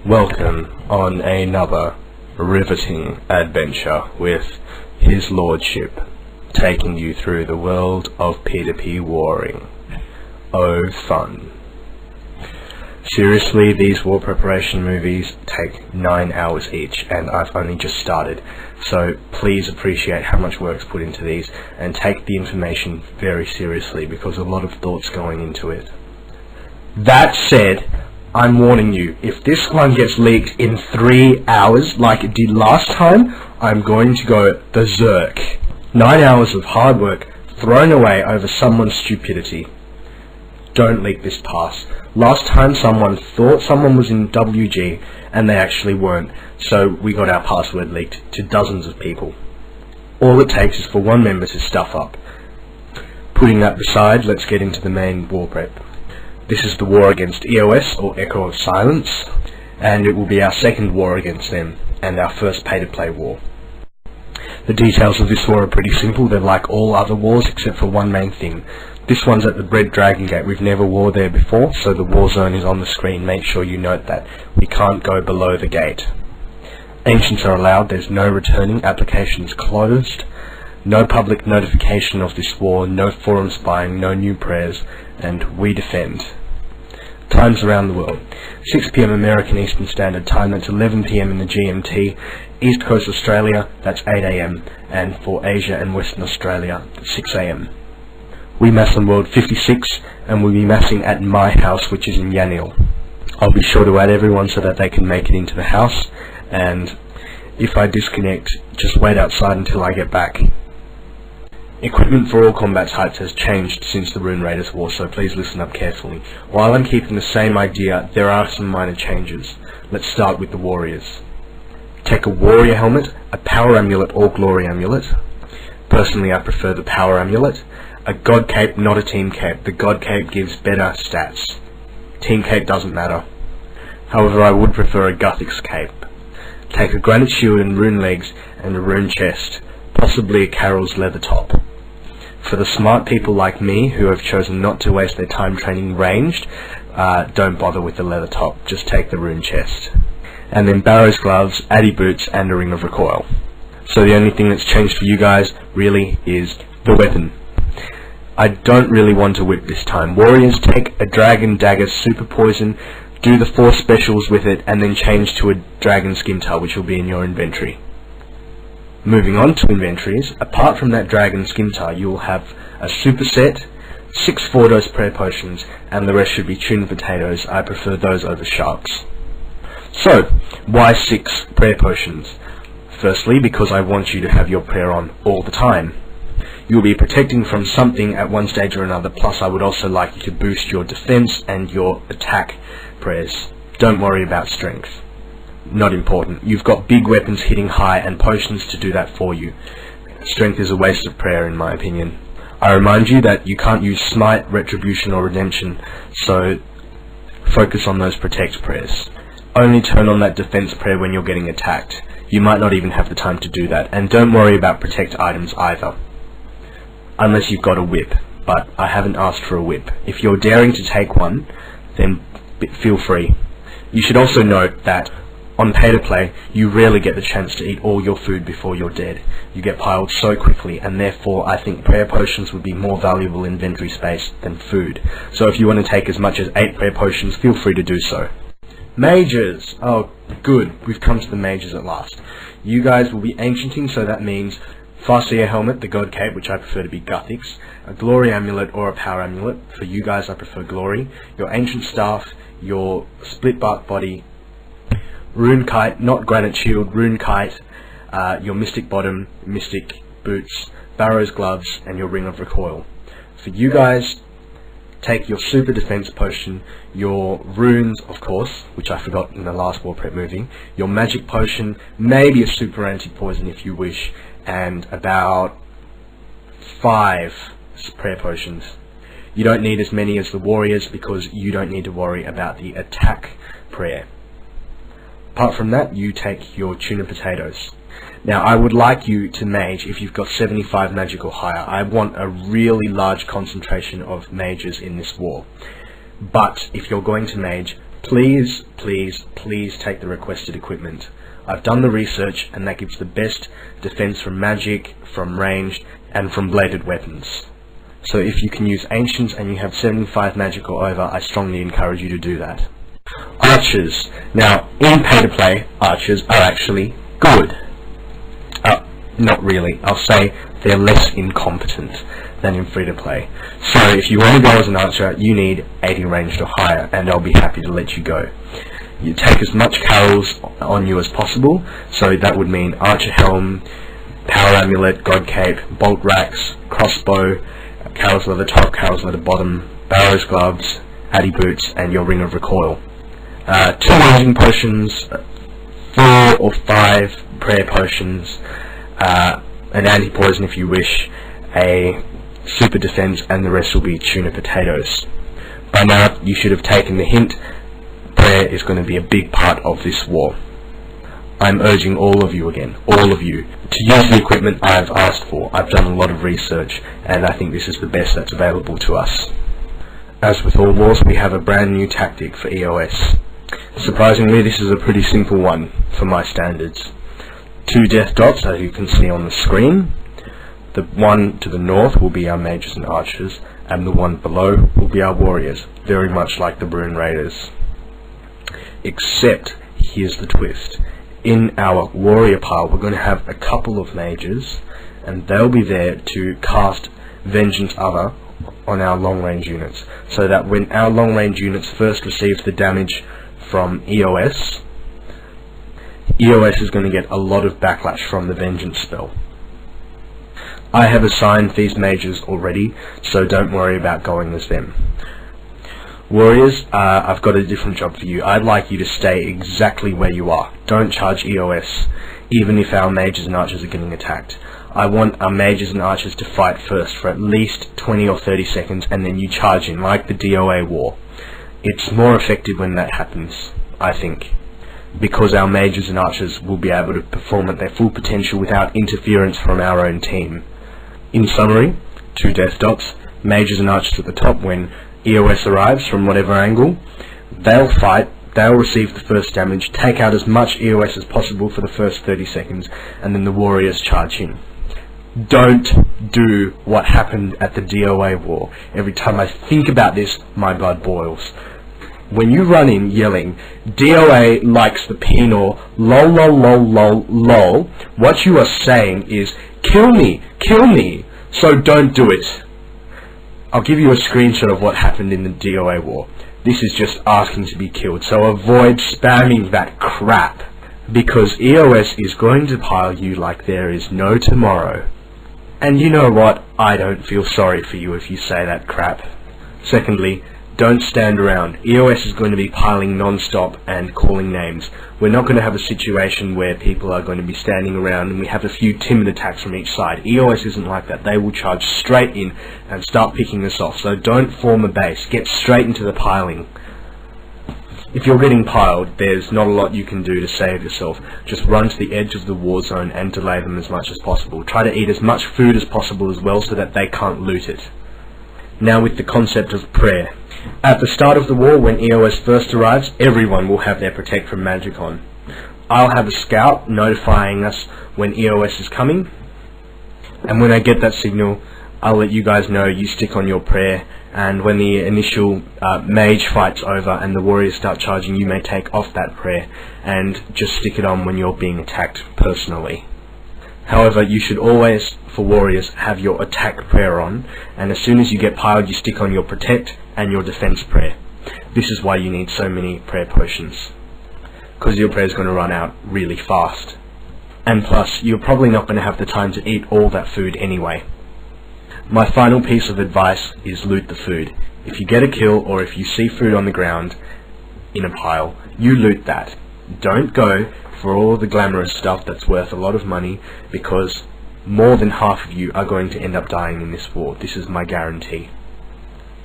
Welcome on another riveting adventure with His Lordship, taking you through the world of P2P warring. Oh, fun. Seriously, these war preparation movies take 9 hours each, and I've only just started, so please appreciate how much work's put into these, and take the information very seriously, because a lot of thought's going into it. That said, I'm warning you, if this one gets leaked in 3 hours, like it did last time, I'm going to go berserk. 9 hours of hard work thrown away over someone's stupidity. Don't leak this pass. Last time someone thought someone was in WG, and they actually weren't, so we got our password leaked to dozens of people. All it takes is for one member to stuff up. Putting that aside, let's get into the main war prep. This is the war against EoS, or Echo of Silence, and it will be our second war against them, and our first pay-to-play war. The details of this war are pretty simple. They're like all other wars except for one main thing. This one's at the Red Dragon Gate. We've never warred there before, so the war zone is on the screen. Make sure you note that. We can't go below the gate. Ancients are allowed. There's no returning. Applications closed. No public notification of this war, no forum spying, no new prayers, and we defend. Times around the world. 6 PM American Eastern Standard Time, that's 11 PM in the GMT. East Coast Australia, that's 8 AM, and for Asia and Western Australia, 6 AM. We mass on World 56, and we'll be massing at my house, which is in Yanil. I'll be sure to add everyone so that they can make it into the house, and if I disconnect, just wait outside until I get back. Equipment for all combat types has changed since the Rune Raiders War, so please listen up carefully. While I'm keeping the same idea, there are some minor changes. Let's start with the warriors. Take a warrior helmet, a power amulet or glory amulet. Personally, I prefer the power amulet. A god cape, not a team cape. The god cape gives better stats. Team cape doesn't matter. However, I would prefer a Guthix cape. Take a granite shield and rune legs and a rune chest, possibly a Carol's leather top. For the smart people like me who have chosen not to waste their time training ranged, don't bother with the leather top, just take the rune chest. And then Barrow's gloves, Addy boots, and a ring of recoil. So the only thing that's changed for you guys, really, is the weapon. I don't really want a whip this time. Warriors, take a dragon dagger super poison, do the 4 specials with it, and then change to a dragon scimitar, which will be in your inventory. Moving on to inventories, apart from that dragon scimitar, you will have a superset, 6 4-dose prayer potions, and the rest should be tuna potatoes. I prefer those over sharks. So, why 6 prayer potions? Firstly, because I want you to have your prayer on all the time. You'll be protecting from something at one stage or another, plus I would also like you to boost your defense and your attack prayers. Don't worry about strength. Not important. You've got big weapons hitting high and potions to do that for you. Strength is a waste of prayer in my opinion. I remind you that you can't use smite, retribution or redemption, so focus on those protect prayers. Only turn on that defense prayer when you're getting attacked. You might not even have the time to do that, and don't worry about protect items either. Unless you've got a whip, but I haven't asked for a whip. If you're daring to take one, then feel free. You should also note that on pay-to-play, you rarely get the chance to eat all your food before you're dead. You get piled so quickly, and therefore I think prayer potions would be more valuable inventory space than food. So if you want to take as much as 8 prayer potions, feel free to do so. Mages! Oh, good. We've come to the mages at last. You guys will be ancienting, so that means Farseer helmet, the god cape, which I prefer to be Guthix, a glory amulet or a power amulet. For you guys, I prefer glory. Your ancient staff, your split bark body, rune kite, not granite shield, rune kite, your mystic bottom, mystic boots, Barrow's gloves, and your ring of recoil. For you guys, take your super defense potion, your runes, of course, which I forgot in the last war prep movie, your magic potion, maybe a super anti-poison if you wish, and about 5 prayer potions. You don't need as many as the warriors because you don't need to worry about the attack prayer. Apart from that, you take your tuna potatoes. Now, I would like you to mage if you've got 75 magic or higher. I want a really large concentration of mages in this war. But if you're going to mage, Please, please, please take the requested equipment. I've done the research, and that gives the best defense from magic, from ranged, and from bladed weapons. So if you can use ancients and you have 75 magic or over, I strongly encourage you to do that. Archers. Now, in pay-to-play, archers are actually good. Not really. I'll say they're less incompetent than in free-to-play. So if you want to go as an archer, you need 80 ranged or higher, and I'll be happy to let you go. You take as much carols on you as possible, so that would mean archer helm, power amulet, god cape, bolt racks, crossbow, carol's leather top, carol's leather bottom, barrow's gloves, addy boots, and your ring of recoil. 2 ranging potions, 4 or 5 prayer potions, an anti-poison if you wish, a super defense, and the rest will be tuna potatoes. By now you should have taken the hint. Prayer is going to be a big part of this war. I'm urging all of you again, all of you, to use the equipment I've asked for. I've done a lot of research, and I think this is the best that's available to us. As with all wars, we have a brand new tactic for EoS. Surprisingly, this is a pretty simple one for my standards. 2 death dots, as you can see on the screen. The one to the north will be our mages and archers, and the one below will be our warriors, very much like the Brune Raiders. Except, here's the twist. In our warrior pile, we're going to have a couple of mages, and they'll be there to cast Vengeance Other on our long range units, so that when our long range units first receive the damage from EoS, EoS is going to get a lot of backlash from the Vengeance spell. I have assigned these mages already, so don't worry about going as them. Warriors, I've got a different job for you. I'd like you to stay exactly where you are. Don't charge EoS, even if our mages and archers are getting attacked. I want our mages and archers to fight first for at least 20 or 30 seconds, and then you charge in, like the DOA war. It's more effective when that happens, I think, because our mages and archers will be able to perform at their full potential without interference from our own team. In summary, 2 death dots, mages and archers at the top. When EoS arrives from whatever angle, they'll fight, they'll receive the first damage, take out as much EoS as possible for the first 30 seconds, and then the warriors charge in. Don't do what happened at the DOA war. Every time I think about this, my blood boils. When you run in yelling, DOA likes the penal, lol lol lol lol lol, what you are saying is, kill me, so don't do it. I'll give you a screenshot of what happened in the DOA war. This is just asking to be killed, so avoid spamming that crap, because EoS is going to pile you like there is no tomorrow. And you know what? I don't feel sorry for you if you say that crap. Secondly, don't stand around. EoS is going to be piling non-stop and calling names. We're not going to have a situation where people are going to be standing around and we have a few timid attacks from each side. EoS isn't like that. They will charge straight in and start picking us off. So don't form a base. Get straight into the piling. If you're getting piled, there's not a lot you can do to save yourself. Just run to the edge of the war zone and delay them as much as possible. Try to eat as much food as possible as well so that they can't loot it. Now with the concept of prayer. At the start of the war, when EoS first arrives, everyone will have their Protect from Magic on. I'll have a scout notifying us when EoS is coming, and when I get that signal, I'll let you guys know. You stick on your prayer, and when the initial mage fight's over and the warriors start charging, you may take off that prayer and just stick it on when you're being attacked personally. However, you should always, for warriors, have your attack prayer on, and as soon as you get piled, you stick on your protect and your defense prayer. This is why you need so many prayer potions, because your prayer is going to run out really fast. And plus, you're probably not going to have the time to eat all that food anyway. My final piece of advice is loot the food. If you get a kill, or if you see food on the ground in a pile, you loot that. Don't go for all the glamorous stuff that's worth a lot of money, because more than half of you are going to end up dying in this war. This is my guarantee.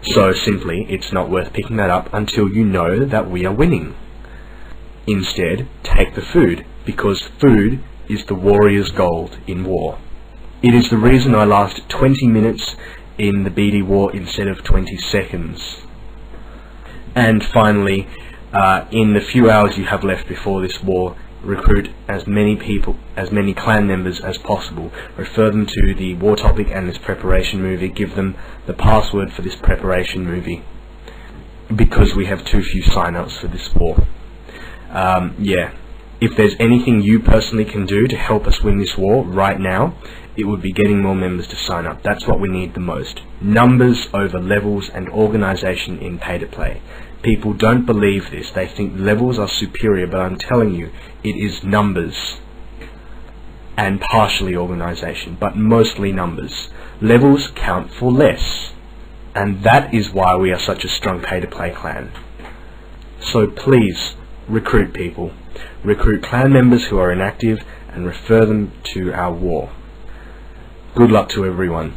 So simply, it's not worth picking that up until you know that we are winning. Instead, take the food, because food is the warrior's gold in war. It is the reason I last 20 minutes in the BD war instead of 20 seconds. And finally, In the few hours you have left before this war, recruit as many people, as many clan members as possible. Refer them to the war topic and this preparation movie. Give them the password for this preparation movie, because we have too few sign-ups for this war. Yeah, if there's anything you personally can do to help us win this war right now, it would be getting more members to sign up. That's what we need the most. Numbers over levels and organization in pay-to-play. People don't believe this. They think levels are superior, but I'm telling you, it is numbers and partially organization, but mostly numbers. Levels count for less, and that is why we are such a strong pay-to-play clan. So please, recruit people. Recruit clan members who are inactive and refer them to our war. Good luck to everyone.